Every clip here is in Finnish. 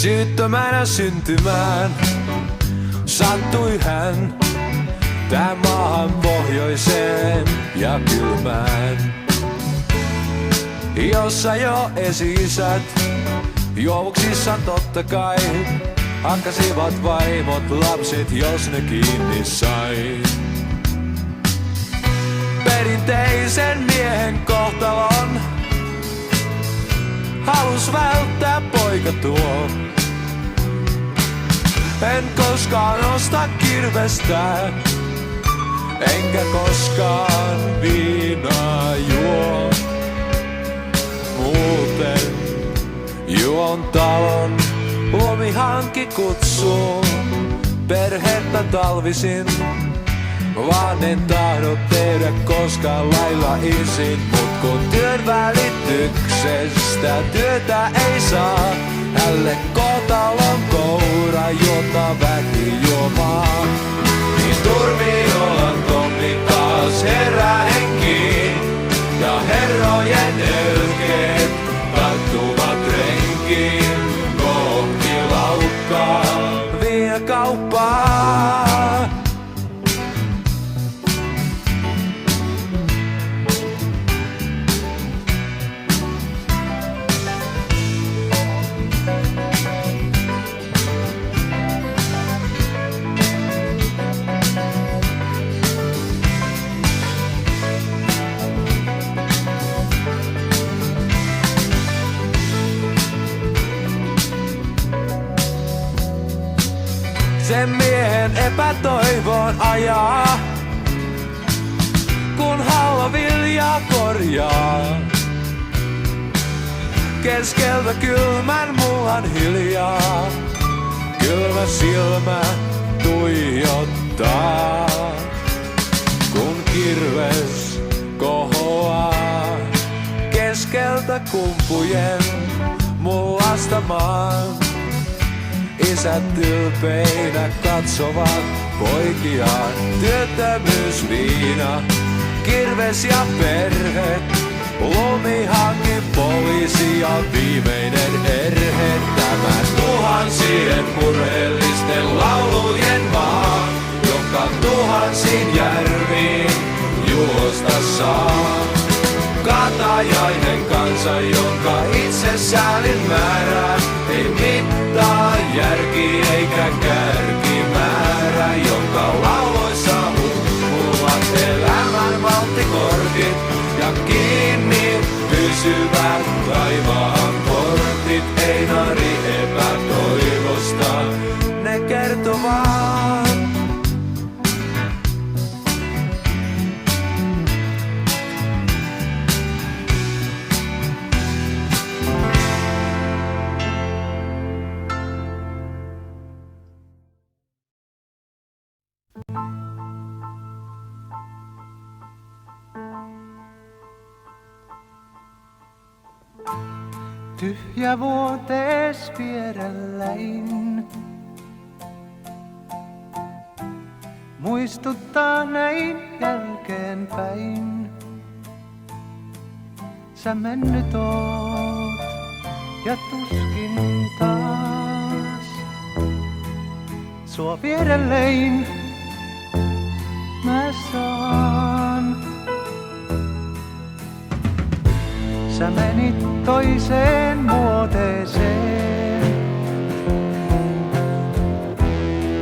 Syyttömänä syntymään sattui hän tän maahan pohjoiseen ja kylmään, jossa jo esi-isät juovuksissa totta kai hakkasivat vaimot lapset, jos ne kiinni sai. Perinteisen miehen kohtalon halus välttää poika tuo. En koskaan osta kirvestä, enkä koskaan viinaa juo. Muuten juon talon, luomihankki kutsuu perhettä talvisin. Vaan en tahdo tehdä koskaan lailla isin. Mut kun työn välityksestä työtä ei saa, hälle kotalon koura juota väki juomaa. Niin turmiolan Tommi taas herää henkiin, ja herrojen ölkeet tarttuvat renkiin kohti laukkaa vie kauppaa. sen miehen epätoivoon ajaa, kun halva viljaa korjaa. Keskeltä kylmän mullan hiljaa, kylmä silmä tuijottaa, kun kirves kohoaa keskeltä kumpujen mullasta maan. Isät ylpeinä katsovat poikiaan, työttömyysviina, kirves ja perhe, lumihanki, poliisi ja viimeinen erhe. Tämä tuhansien murheellisten laulujen maa, joka tuhansiin järviin juosta saa. Katajainen kansa, jonka itse säälin määrää, ei mittaa järki eikä kärkimäärä, jonka lauloissa hukkuvat elämän valttikortit ja kiinni pysyvät taivaan portit. Einari epätoivosta ne kertovat. Tyhjä vuotees vierelläin muistuttaa näin jälkeenpäin. Sä mennyt oot ja tuskin taas sua vierelläin mä saan. Sä menit toiseen muoteeseen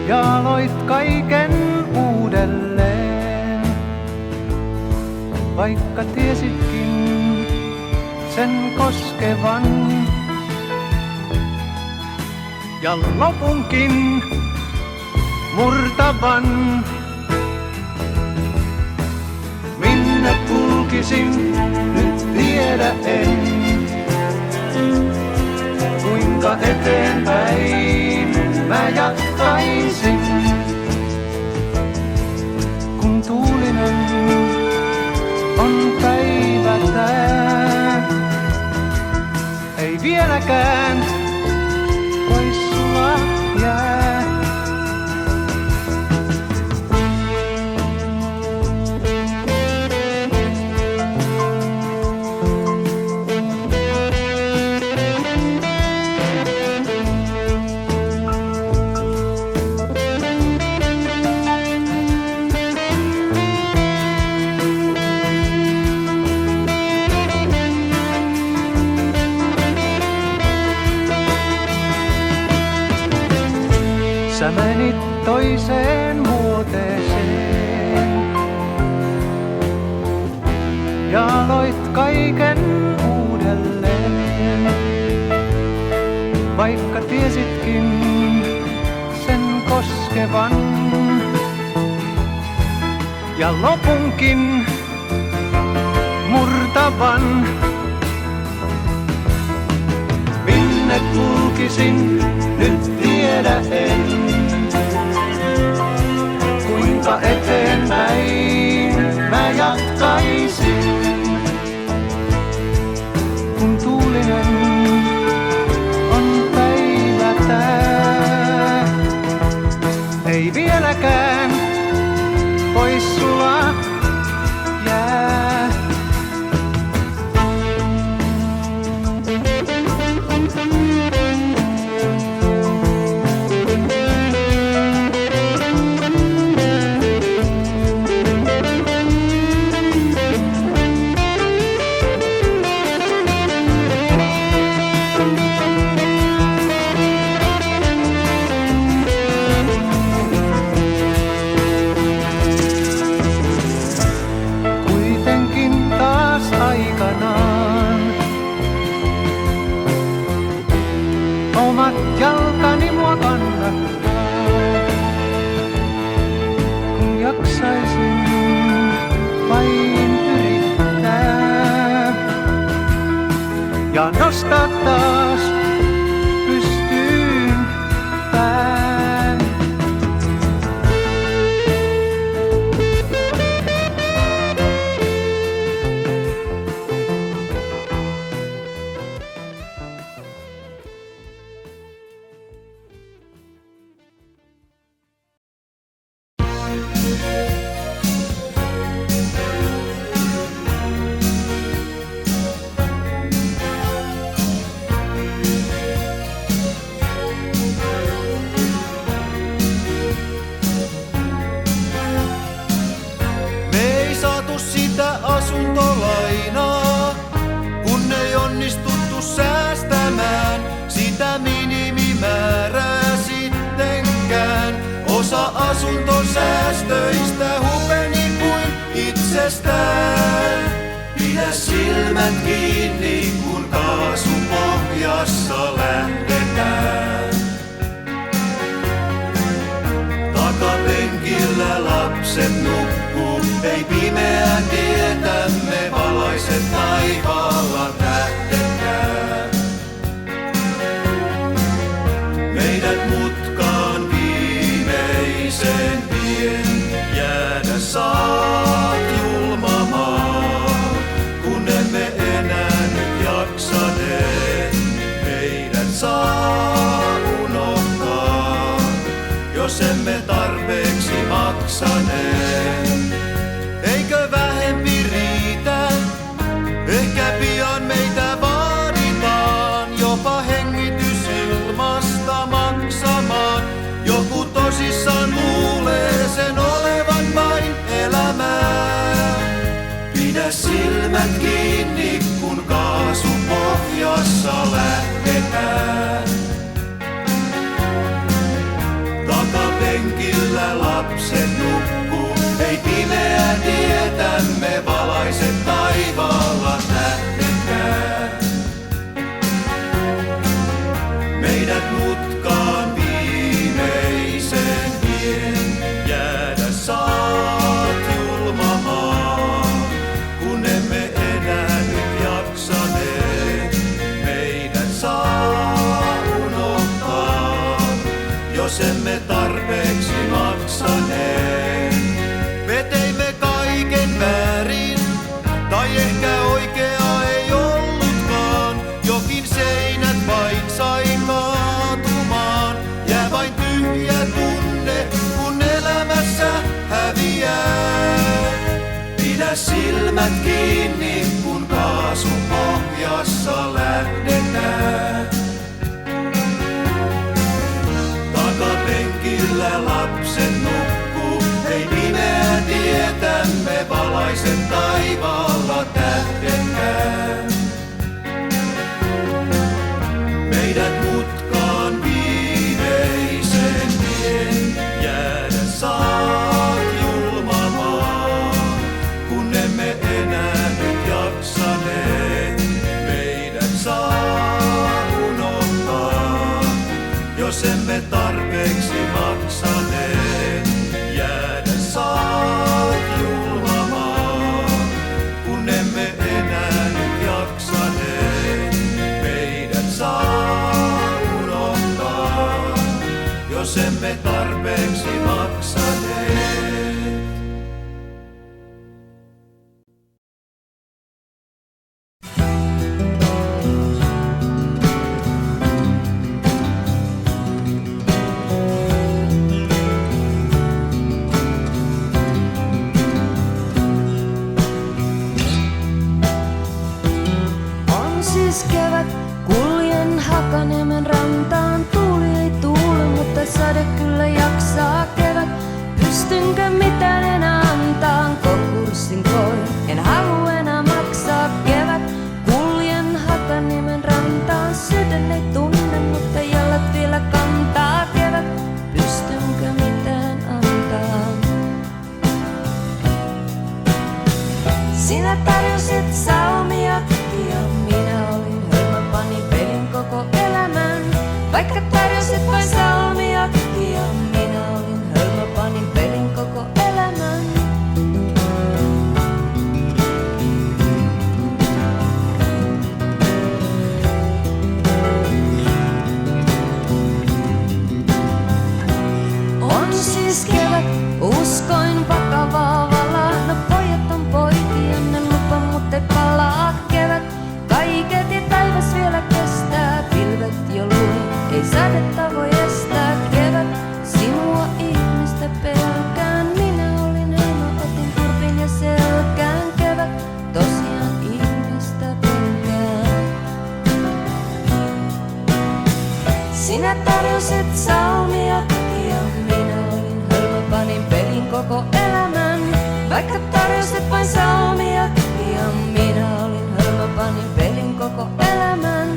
ja aloit kaiken uudelleen, vaikka tiesitkin sen koskevan ja lopunkin murtavan. Minne kulkisin, nyt tiedä en. Kuinka eteenpäin mä jatkaisin, kun tuulinen on päivä tää. Ei vieläkään pois sulla jää. Sä menit toiseen muoteeseen ja aloit kaiken uudelleen, vaikka tiesitkin sen koskevan ja lopunkin murtavan. Minne kulkisin, nyt tiedä en. Kuinka eteenpäin mä jatkaisin, kun tuulinen on päivä tää. Ei vieläkään pois sulla jää. Omat jalkani mua kannattaa. jaksaisin vain yrittää ja nostaa taas pystyyn pään. Asuntolainaa, kun ei onnistuttu säästämään sitä minimimäärää sittenkään. Osa asuntosäästöistä hupeni kuin itsestään. Pidä silmät kiinni, kun kaasupohjassa lähdetään. Takapenkillä lapset nukkuu, ei pimeää tietämme valaise taivaalla tähtetkään. Meidät mutkaan viimeisen tien jäädä saat julma maa, kun emme enää nyt jaksaneet. Meidät saa unohtaa, jos emme tarpeeksi maksaneet. Eikö vähempi riitä? Ehkä pian meitä vaaditaan jopa hengitysilmasta maksamaan. Joku tosissaan luulee sen olevan vain elämää. Pidä silmät kiinni, kun kaasupohjassa lähdetään. Takapenkillä lapset nukkuu, ei pimeää tietämme valaise taivaalla tähtetkään. Meidät mutkaan viimeisen tien jäädä saat julma maa, kun emme enää nyt jaksaneet. Meidät saa unohtaa, jos emme tarpeeksi maksaneet. Me teimme kaiken väärin, tai ehkä oikea ei ollutkaan. Jokin seinät vain sai kaatumaan. Jää vain tyhjä tunne, kun elämässä häviää. Pidä silmät kiinni, kun kaasupohjassa lähdetään. Takapenkillä lapset nukkuu, ei pimeää tietämme valaise taivaalla tähtetkään. Meidät mutkaan viimeisen tien jäädä saat julma maa, kun emme enää nyt jaksaneet. Meidät saa unohtaa, jos emme tarpeeksi maksaneet. Jäädä saat julma maa, kun emme enää nyt jaksaneet. Meidät saa unohtaa, jos emme tarpeeksi maksaneet. Kevät, kuljen Hakaniemen rantaan. Tuuli ei tuule, mutta sade kyllä jaksaa kevät. Pystynkö mitään enää antaa? Konkurssin koin, en halua enää maksaa kevät. Kuljen Hakaniemen rantaan. Sydän ei tunne, mutta jalat vielä kantaa kevät. Pystynkö mitään antaa? Sinä tarjosit salmiakkia, minä olin hölmö, panin pelin koko elämän. Vaikka tarjosit vain salmiakkia, minä olin hölmö, panin pelin koko elämän. Sinä tarjosit salmia ja minä olin hölmö, panin pelin koko elämän. Vaikka tarjosit vain salmia ja minä olin hölmö, panin pelin koko elämän.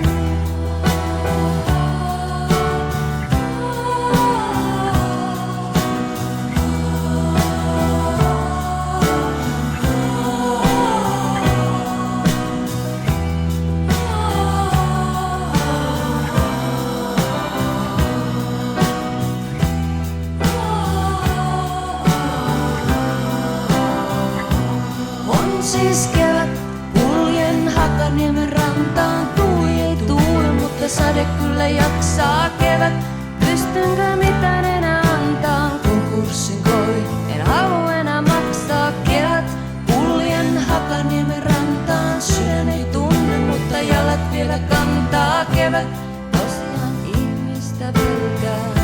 Siis kevät, kuljen Hakaniemen rantaan. Tuuli ei tuule, mutta sade kyllä jaksaa kevät. Pystynkö mitään enää antaa, kun kurssin koi? En halua enää maksaa kevät. Kuljen Hakaniemen rantaan. Sydän ei tunne, mutta jalat vielä kantaa kevät. Tosiaan ihmistä pelkää.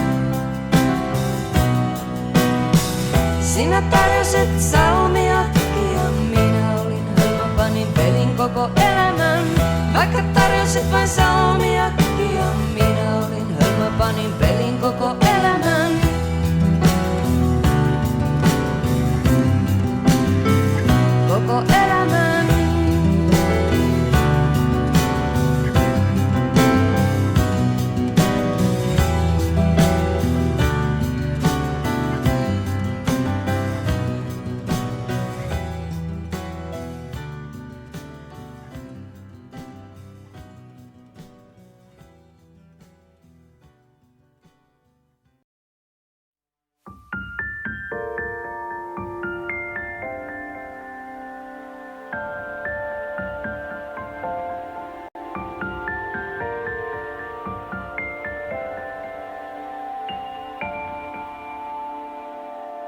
Sinä tarjosit salmia ja minä olin hölmö, panin pelin koko elämän. Vaikka tarjosit vain salmia ja minä olin hölmö, panin pelin koko elämän. Koko elämän.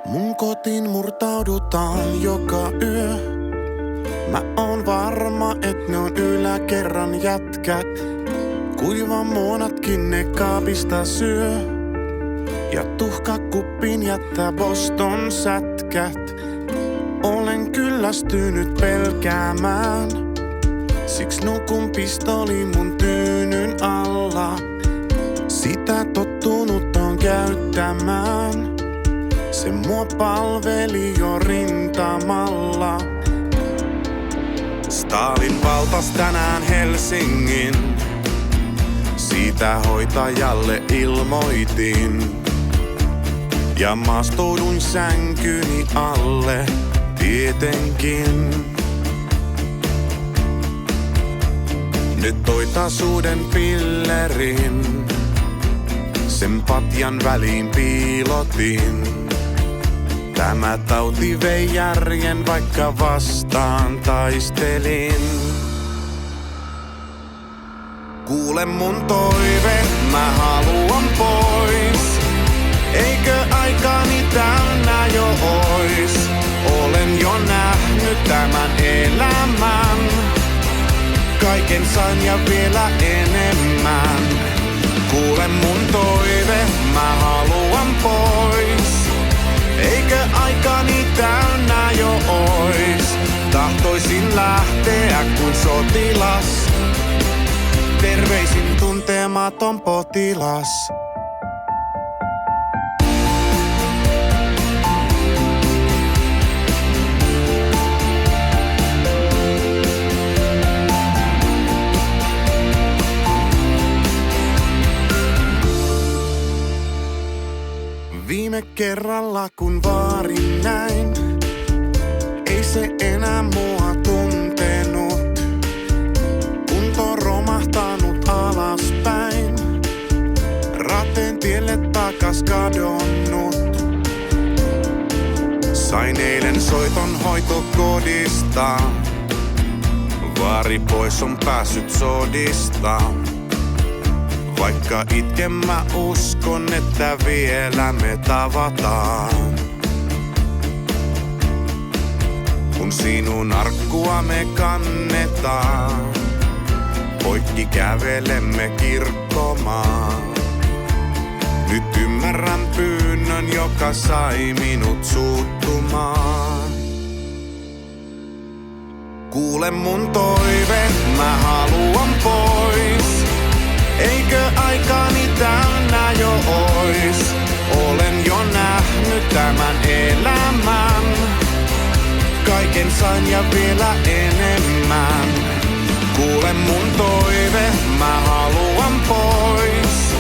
Mun kotiin murtaudutaan joka yö. Mä oon varma, et ne on yläkerran jätkät. Kuiva muonatkin ne kaapista syö. Ja tuhkakuppin jättää Boston sätkät. Olen kyllästynyt pelkäämään. Siks nukun pistoli mun tyynyn alla. Sitä tottunut on käyttämään. Se mua palveli jo rintamalla. Stalin valtas tänään Helsingin. Siitä hoitajalle ilmoitin. Ja maastouduin sänkyni alle tietenkin. Nyt toitasuuden pillerin. Sen patjan väliin piilotin. Tämä tauti vei järjen, vaikka vastaan taistelin. Kuule mun toive, mä haluan pois. Eikö aikani täynnä jo ois? Olen jo nähnyt tämän elämän. Kaiken sain ja vielä enemmän. Kuule mun toive, mä haluan pois. Eikö aikani täynnä jo ois? Tahtoisin lähteä kuin sotilas. Terveisin tuntematon potilas. Viime kerralla kun vaarin näin, ei se enää mua tuntenut. Kunto romahtanut alaspäin, rateen tielle takas kadonnut. Sain eilen soiton hoitokodista, vaari pois on päässyt sodista. Vaikka itken mä uskon, että vielä me tavataan. Kun sinun arkkua me kannetaan, poikki kävelemme kirkkomaan. Nyt ymmärrän pyynnön, joka sai minut suuttumaan. Kuule mun toive, mä haluan pois. Eikö aikani täynnä sain ja vielä enemmän. Kuule mun toive, mä haluan pois.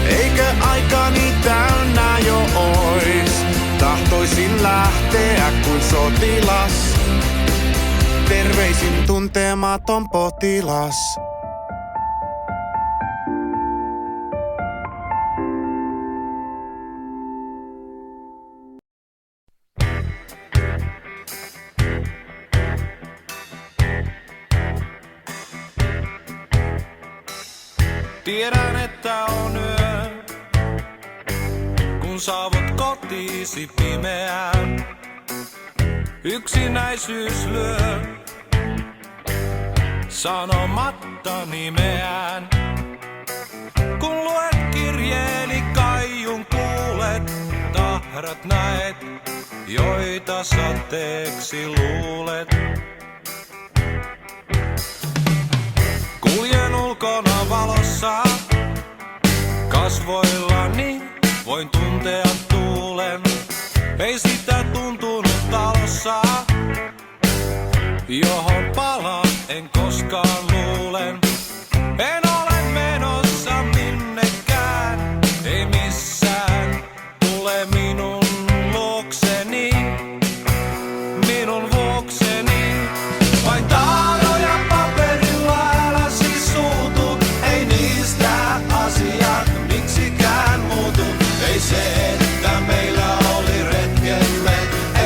Eikö aikani täynnä jo ois? Tahtoisin lähteä kuin sotilas. Terveisin tuntematon potilas. Tiedän, että on yö, kun saavut kotiisi pimeään. Yksinäisyys lyö, sanomatta nimeään. Kun luet kirjeeni kaiun kuulet, tahrat näet, joita sateeksi luulet. Kuljen ulkona valossa, kasvoillani voin tuntea tuulen. Ei sitä tuntunut talossa, johon palaan en koskaan luulen. En ole menossa minnekään, ei missään. Tule minun luokseni, minun vuokseni. Vain taaroja paperilla, älä siis suutu. Ei niistä asiat miksikään muutu. Ei se, että meillä oli retkemme,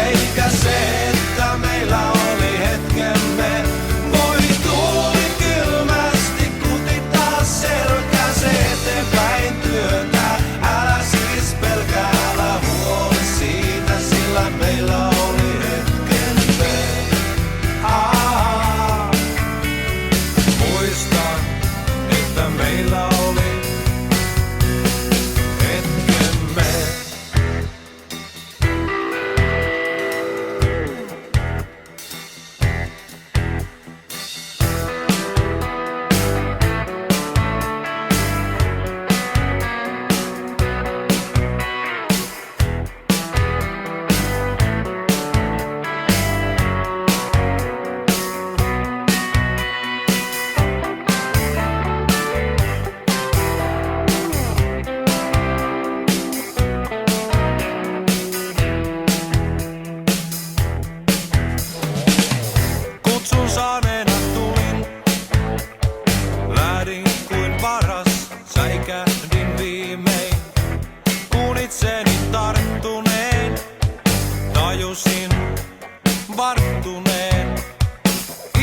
eikä se, että meillä oli hetkemme. Voi tuuli kylmästi kutittaa selkä, se eteenpäin työtä. Älä siis pelkää, älä huoli siitä, sillä meillä oli hetkemme. Muistan, että meillä oli hetkemme. Kutsun saaneena tulin, lähdin kuin varas, säikähdin viimein. Kun itseni tarttuneen, tajusin varttuneen.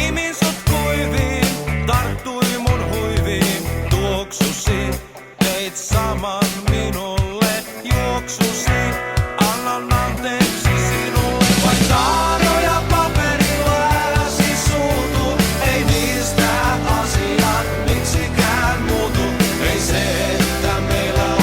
Imin sut kuiviin, tarttui mun huiviin, tuoksusi, teit saman minulle, juoksusi, annan anteeksi sinulle. Vain taaroja paperilla, älä siis suutu, ei niistä asiat miksikään muutu. Ei se, että meillä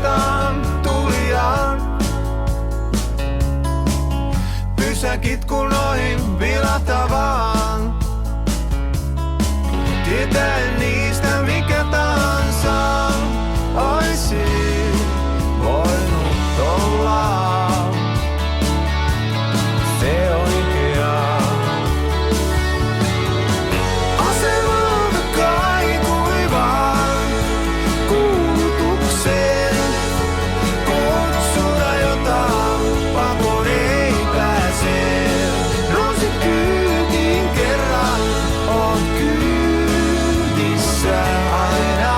vastaan tulijaan. Pysäkit kun ohin vilahtavaan. Tietäen niistä mikä tahansa oisi voinut olla se oikea. Asemalta kaikui vaan kuulutuksen kutsuda, jota pakoon ei pääse. Nousit kyytiin kerran, oot kyydissä aina.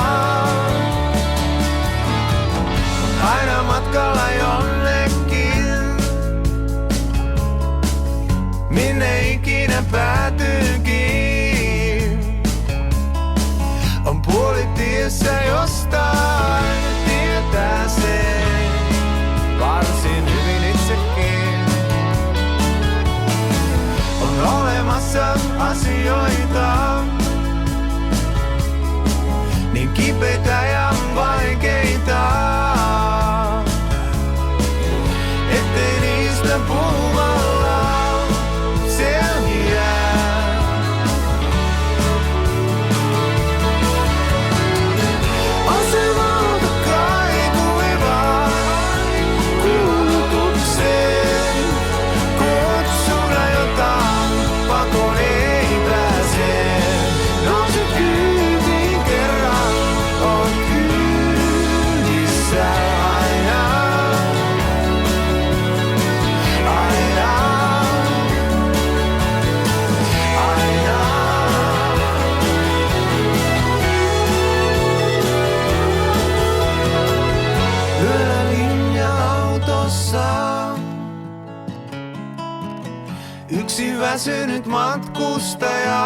Aina matkalla jonnekin, minne ikinä päätyykin. On puolitiessä jostain, tietää sen varsin hyvin itsekin. On olemassa asioita, niin kipeitä ja vaikeita, ettei niistä puhumalla selviää. Asemalta kaikui vaan kuulutuksen kutsuda, jota pakoon ei pääse. Nousit kyytiin kerran, oot kyydissä aina. Aina. Aina. Yöllä linja-autossa yksi väsynyt matkustaja.